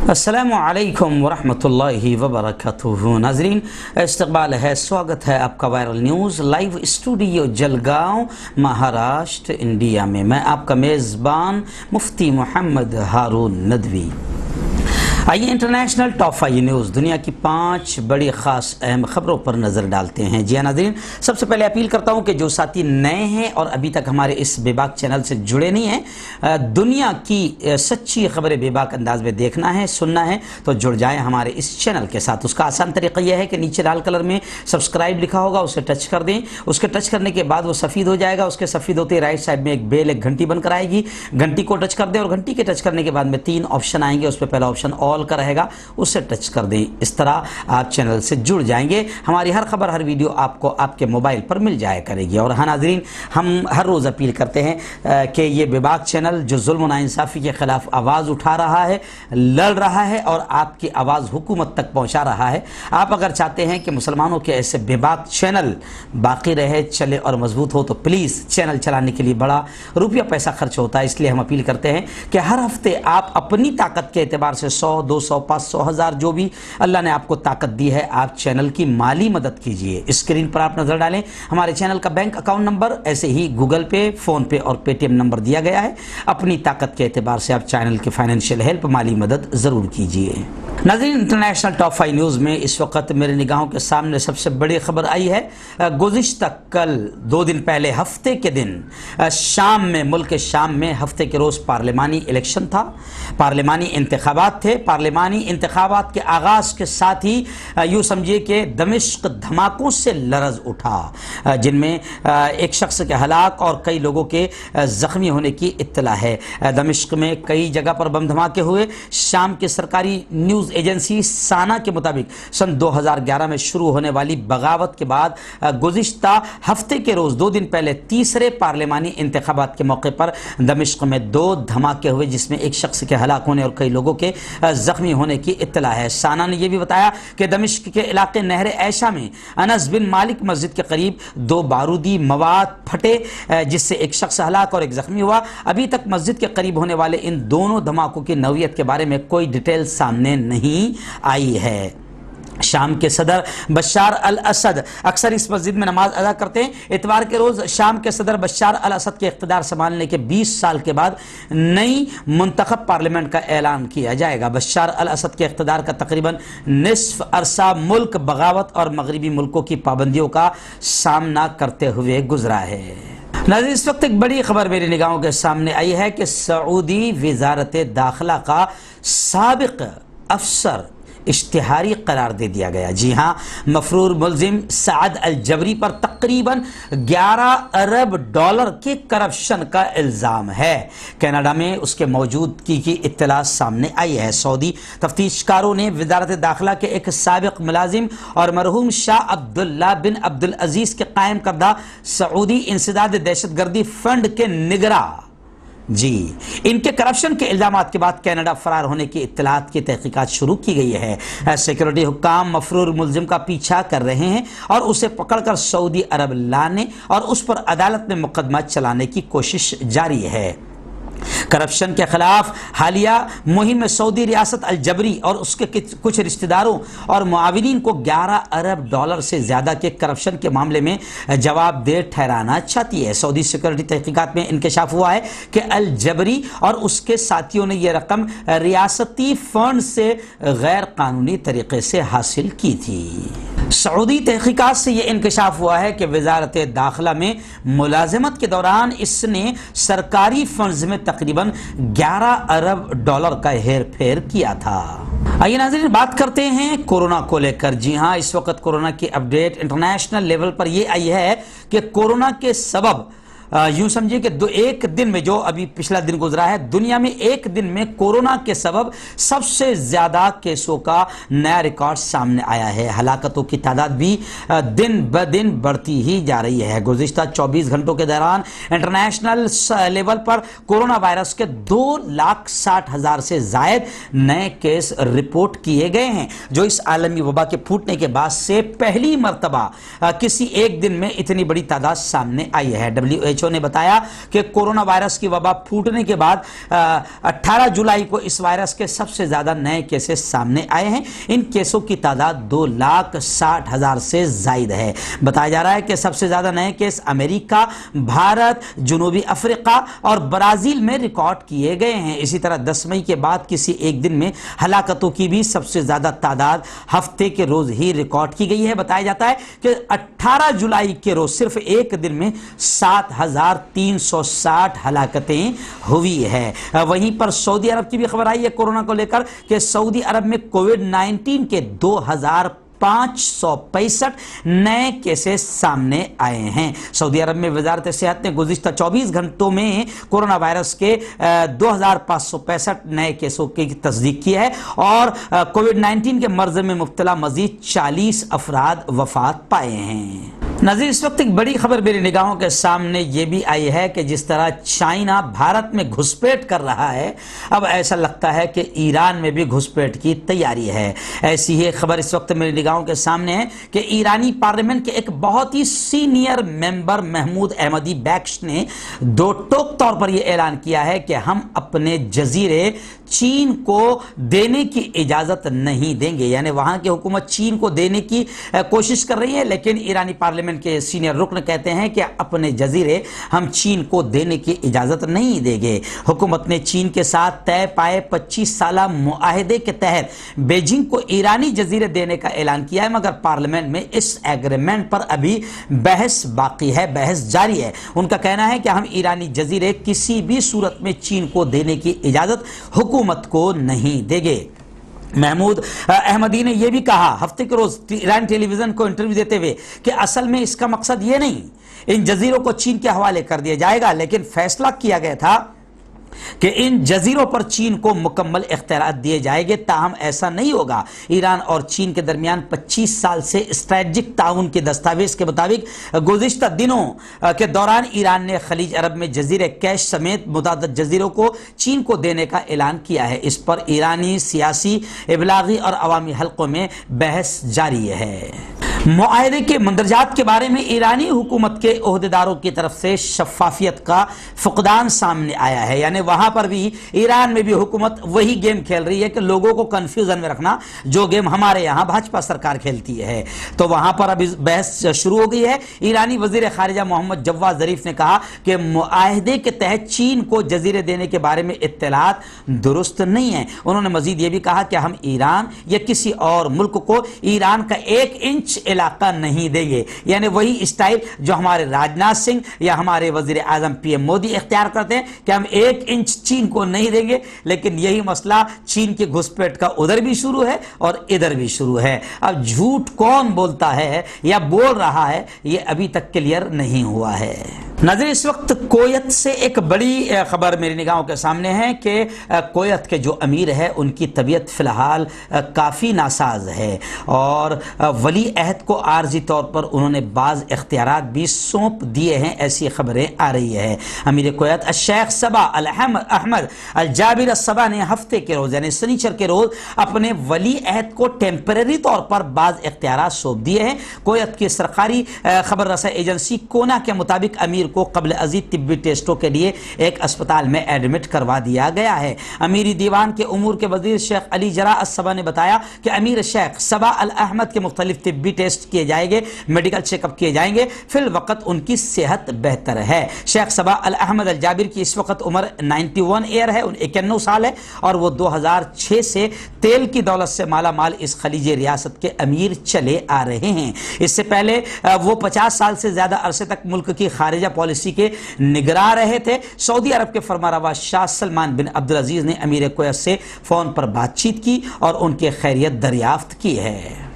अस्सलामु अलैकुम वरहमतुल्लाहि वबरकातुहू। नाजरीन, इस्तकबाल है, स्वागत है आपका viral news live studio Jalgaon, Maharashtra, India में। मैं आपका मेज़बान मुफ्ती मोहम्मद हारून नदवी। आइए इंटरनेशनल टॉप 5 न्यूज़ दुनिया की 5 बड़ी ख़ास अहम खबरों पर नज़र डालते हैं। जी हाँ नाज़रीन, सबसे पहले अपील करता हूँ कि जो साथी नए हैं और अभी तक हमारे इस बेबाक चैनल से जुड़े नहीं हैं, दुनिया की सच्ची खबरें बेबाक अंदाज में देखना है, सुनना है तो जुड़ जाएं हमारे इस चैनल के साथ। उसका आसान तरीका यह है कि नीचे लाल कलर में सब्सक्राइब लिखा होगा, उसे टच कर दें। उसके टच करने के बाद वो सफ़ेद हो जाएगा। उसके सफ़ेद होते राइट साइड में एक बेल, एक घंटी बनकर आएगी। घंटी को टच कर दें और घंटी के टच करने के बाद में 3 ऑप्शन आएंगे। उस पर पहला ऑप्शन ऑल का रहेगा, उसे टच कर दें। इस तरह आप चैनल से जुड़ जाएंगे। हमारी हर खबर, हर वीडियो आपको आपके मोबाइल पर मिल जाया करेगी। और हाँ नाज़रीन, हम हर रोज़ अपील करते हैं कि ये बेबाक चैनल जो जुल्म और नाइंसाफ़ी के ख़िलाफ़ आवाज़ उठा रहा है, लड़ रहा है और आपकी आवाज़ हुकूमत तक पहुँचा रहा है। आप अगर चाहते हैं कि मुसलमानों के ऐसे बेबाक चैनल बाकी रहे, चले और मजबूत हो, तो प्लीज़ चैनल चलाने के लिए बड़ा रुपया पैसा खर्च होता है। इसलिए हम अपील करते हैं कि हर हफ्ते आप अपनी ताकत के एतबार से 100, 200, 500, 1000 जो भी अल्लाह ने आपको ताकत दी है, आप चैनल की माली मदद कीजिए। स्क्रीन पर आप नजर डालें हमारे चैनल का बैंक अकाउंट नंबर, ऐसे ही गूगल पे, फोन पे और पेटीएम नंबर दिया गया है। अपनी ताकत के एतबार से आप चैनल की फाइनेंशियल हेल्प, माली मदद जरूर कीजिए। नाज़रीन, इंटरनेशनल टॉप 5 न्यूज़ में इस वक्त मेरे निगाहों के सामने सबसे बड़ी खबर आई है। गुज़िश्ता कल 2 दिन पहले हफ्ते के दिन शाम में, मुल्क शाम में हफ्ते के रोज़ पार्लिमानी इलेक्शन था, पार्लिमानी इंतखाबात थे। पार्लिमानी इंतखाबात के आगाज़ के साथ ही यूँ समझिए कि दमिश्क धमाकों से लरज़ उठा, जिनमें एक शख्स के हलाक और कई लोगों के ज़ख्मी होने की इत्तला है। दमिश्क में कई जगह पर बम धमाके हुए। शाम की सरकारी न्यूज़ एजेंसी साना के मुताबिक सन 2011 में शुरू होने वाली बगावत के बाद गुज़िश्ता हफ्ते के रोज़ 2 दिन पहले तीसरे पार्लिमानी इंतखाबात के मौके पर दमिश्क में 2 धमाके हुए, जिसमें एक शख्स के हलाक होने और कई लोगों के ज़ख्मी होने की इत्तला है। साना ने यह भी बताया कि दमिश्क के इलाके नहर ऐशा में अनस बिन मालिक मस्जिद के करीब 2 बारूदी मवाद फटे, जिससे एक शख्स हलाक और एक ज़ख्मी हुआ। अभी तक मस्जिद के करीब होने वाले इन दोनों धमाकों की नौइयत के बारे में कोई डिटेल सामने नहीं आई है। शाम के सदर बशार अल असद अक्सर इस मस्जिद में नमाज अदा करते हैं। इतवार के रोज़ शाम के सदर बशार अल असद के इख्तिदार संभालने के 20 साल के बाद नई मुंतखब पार्लियामेंट का ऐलान किया जाएगा। बशार अल असद के इख्तिदार का तकरीबन निस्फ अरसा मुल्क बगावत और मगरबी मुल्कों की पाबंदियों का सामना करते हुए गुजरा है। नाज़रीन, इस वक्त एक बड़ी खबर मेरी निगाहों के सामने आई है कि सऊदी वज़ारत दाखिला का साबिक अफसर इश्तिहारी करार दे दिया गया। जी हाँ, मफरूर मुलजिम साद अल जबरी पर तकरीबन 11 अरब डॉलर के करप्शन का इल्ज़ाम है। कनाडा में उसके मौजूदगी की इत्तला सामने आई है। सऊदी तफ्तीशकारों ने वज़ारत दाखिला के एक साबिक मुलाजिम और मरहूम शाह अब्दुल्ला बिन अब्दुल अजीज़ के कायम करदा सऊदी इंसदाद दहशतगर्दी फंड के निगरां इनके करप्शन के इल्ज़ामात के बाद कनाडा फरार होने की इत्तलात की तहकीकात शुरू की गई है। सिक्योरिटी हुक्काम मफरूर मुलजिम का पीछा कर रहे हैं और उसे पकड़कर सऊदी अरब लाने और उस पर अदालत में मुकदमा चलाने की कोशिश जारी है। करप्शन के खिलाफ हालिया मुहिम में सऊदी रियासत अल जबरी और उसके कुछ रिश्तेदारों और मुआविनीन को 11 अरब डॉलर से ज़्यादा के करप्शन के मामले में जवाबदेह ठहराना चाहती है। सऊदी सिक्योरिटी तहकीकात में इंकशाफ हुआ है कि अल जबरी और उसके साथियों ने यह रकम रियासती फंड से गैर कानूनी तरीके से हासिल की थी। सऊदी तहकीकात से यह इंकशाफ हुआ है कि वज़ारत दाखिला में मुलाजमत के दौरान इसने सरकारी फंड्स में तकरीबन 11 अरब डॉलर का हेर फेर किया था। आइए नाज़रीन, बात करते हैं कोरोना को लेकर। जी हाँ, इस वक्त कोरोना की अपडेट इंटरनेशनल लेवल पर यह आई है कि कोरोना के सबब यूं समझिए कि एक दिन में, जो अभी पिछला दिन गुजरा है, दुनिया में एक दिन में कोरोना के सबब सबसे ज्यादा केसों का नया रिकॉर्ड सामने आया है। हलाकतों की तादाद भी दिन ब दिन बढ़ती ही जा रही है। गुज़िश्ता 24 घंटों के दौरान इंटरनेशनल लेवल पर कोरोना वायरस के 2,60,000 से जायद नए केस रिपोर्ट किए गए हैं, जो इस आलमी वबा के फूटने के बाद से पहली मरतबा किसी एक दिन में इतनी बड़ी तादाद सामने आई है। WHO WHO نے بتایا کہ کورونا وائرس کی وبا پھوٹنے کے بعد 18 جولائی کو اس وائرس کے سب سے زیادہ نئے کیسز سامنے آئے ہیں۔ ان کیسوں کی تعداد 2,60,000 سے زائد ہے۔ بتایا جا رہا ہے کہ سب سے زیادہ نئے کیس امریکہ، بھارت، جنوبی افریقہ اور برازیل میں ریکارڈ کیے گئے ہیں۔ اسی طرح 10 مئی کے بعد کسی ایک دن میں ہلاکتوں کی بھی سب سے زیادہ تعداد ہفتے کے روز ہی ریکارڈ کی گئی ہے۔ بتایا جاتا ہے کہ 18 جولائی کے روز صرف ایک دن میں 7,360 ہلاکتیں ہوئی ہے۔ وہیں پر سعودی عرب کی بھی خبر آئی ہے کورونا کو لے کر کہ سعودی عرب میں کووڈ-19 کے 2,565 نئے کیسز سامنے آئے ہیں۔ سعودی عرب میں وزارت صحت نے گزشتہ 24 گھنٹوں میں کورونا وائرس کے 2,565 نئے کیسوں کی تصدیق کی ہے اور کووڈ-19 کے مرض میں مبتلا مزید 40 افراد وفات پائے ہیں۔ ناظرین، اس وقت ایک بڑی خبر میری نگاہوں کے سامنے یہ بھی آئی ہے کہ جس طرح چائنا بھارت میں گھسپیٹ کر رہا ہے، اب ایسا لگتا ہے کہ ایران میں بھی گھسپیٹ کی تیاری ہے۔ ایسی ہی خبر اس وقت میری نگاہوں کے سامنے ہے کہ ایرانی پارلیمنٹ کے ایک بہت ہی سینئر ممبر محمود احمدی بیکش نے دو ٹوک طور پر یہ اعلان کیا ہے کہ ہم اپنے جزیرے چین کو دینے کی اجازت نہیں دیں گے، یعنی وہاں کی حکومت چین کو دینے کی کوشش کر رہی ہے، لیکن ایرانی پارلیمنٹ کے سینئر رکن کہتے ہیں کہ اپنے جزیرے ہم چین کو دینے کی اجازت نہیں دیں گے۔ حکومت نے چین کے ساتھ طے پائے 25 سالہ معاہدے کے تحت بیجنگ کو ایرانی جزیرے دینے کا اعلان کیا ہے، مگر پارلیمنٹ میں اس ایگریمنٹ پر ابھی بحث باقی ہے، بحث جاری ہے۔ ان کا کہنا ہے کہ ہم ایرانی جزیرے کسی بھی صورت میں چین کو دینے کی اجازت حکومت کو نہیں دیں گے۔ محمود احمدی نے یہ بھی کہا ہفتے کے روز ایران ٹیلی ویژن کو انٹرویو دیتے ہوئے کہ اصل میں اس کا مقصد یہ نہیں ان جزیروں کو چین کے حوالے کر دیا جائے گا، لیکن فیصلہ کیا گیا تھا کہ ان جزیروں پر چین کو مکمل اختیارات دیے جائیں گے، تاہم ایسا نہیں ہوگا۔ ایران اور چین کے درمیان 25 سال سے اسٹریٹجک تعاون کے دستاویز کے مطابق گزشتہ دنوں کے دوران ایران نے خلیج عرب میں جزیرے کیش سمیت متعدد جزیروں کو چین کو دینے کا اعلان کیا ہے۔ اس پر ایرانی سیاسی، ابلاغی اور عوامی حلقوں میں بحث جاری ہے۔ معاہدے کے مندرجات کے بارے میں ایرانی حکومت کے عہدیداروں کی طرف سے شفافیت کا فقدان سامنے آیا ہے، یعنی وہاں پر بھی ایران میں بھی حکومت وہی گیم کھیل رہی ہے کہ لوگوں کو کنفیوژن میں رکھنا، جو گیم ہمارے یہاں بھاجپا سرکار کھیلتی ہے۔ تو وہاں پر ابھی بحث شروع ہو گئی ہے۔ ایرانی وزیر خارجہ محمد جواد ظریف نے کہا کہ معاہدے کے تحت چین کو جزیرے دینے کے بارے میں اطلاعات درست نہیں ہیں۔ انہوں نے مزید یہ بھی کہا کہ ہم ایران یا کسی اور ملک کو ایران کا 1 انچ علاقہ نہیں دیں گے، یعنی وہی اسٹائل جو ہمارے راجناتھ سنگھ یا ہمارے وزیر اعظم PM مودی اختیار کرتے ہیں کہ ہم 1 انچ چین کو نہیں دیں گے۔ لیکن یہی مسئلہ چین کے گھسپیٹ کا ادھر بھی شروع ہے اور ادھر بھی شروع ہے۔ اب جھوٹ کون بولتا ہے یا بول رہا ہے یہ ابھی تک کلیئر نہیں ہوا ہے۔ ناظرین، اس وقت کویت سے ایک بڑی خبر میری نگاہوں کے سامنے ہے کہ کویت کے جو امیر ہے ان کی طبیعت فی الحال کافی ناساز ہے اور ولی عہد کو عارضی طور پر انہوں نے بعض اختیارات بھی سونپ دیے ہیں، ایسی خبریں آ رہی ہیں۔ امیر کویت الشیخ صبا احمد الجابر الصبا نے ہفتے کے روز یعنی سنیچر کے روز اپنے ولی عہد کو ٹیمپریری طور پر بعض اختیارات سونپ دیے ہیں۔ کویت کی سرکاری خبر رساں ایجنسی کونا کے مطابق امیر کو قبل ازید طبی ٹیسٹوں کے لیے ایک اسپتال میں ایڈمٹ کروا دیا گیا ہے۔ امیری دیوان کے امور کے وزیر شیخ علی جرا الصبا نے بتایا کہ امیر شیخ صبا الاحمد کے مختلف طبی ٹیسٹ کیے جائیں گے، میڈیکل چیک اپ کیے جائیں گے، فی الوقت ان کی صحت بہتر ہے۔ شیخ صبا الاحمد الجابر کی اس وقت عمر 91 ایئر ہے، 91 سال ہے اور وہ 2006 سے تیل کی دولت سے مالا مال اس خلیجی ریاست کے امیر چلے آ رہے ہیں۔ اس سے پہلے وہ 50 سال سے زیادہ عرصے تک ملک کی خارجہ پالیسی کے نگراں رہے تھے۔ سعودی عرب کے فرمانروا شاہ سلمان بن عبدالعزیز نے امیر کویت سے فون پر بات چیت کی اور ان کی خیریت دریافت کی ہے۔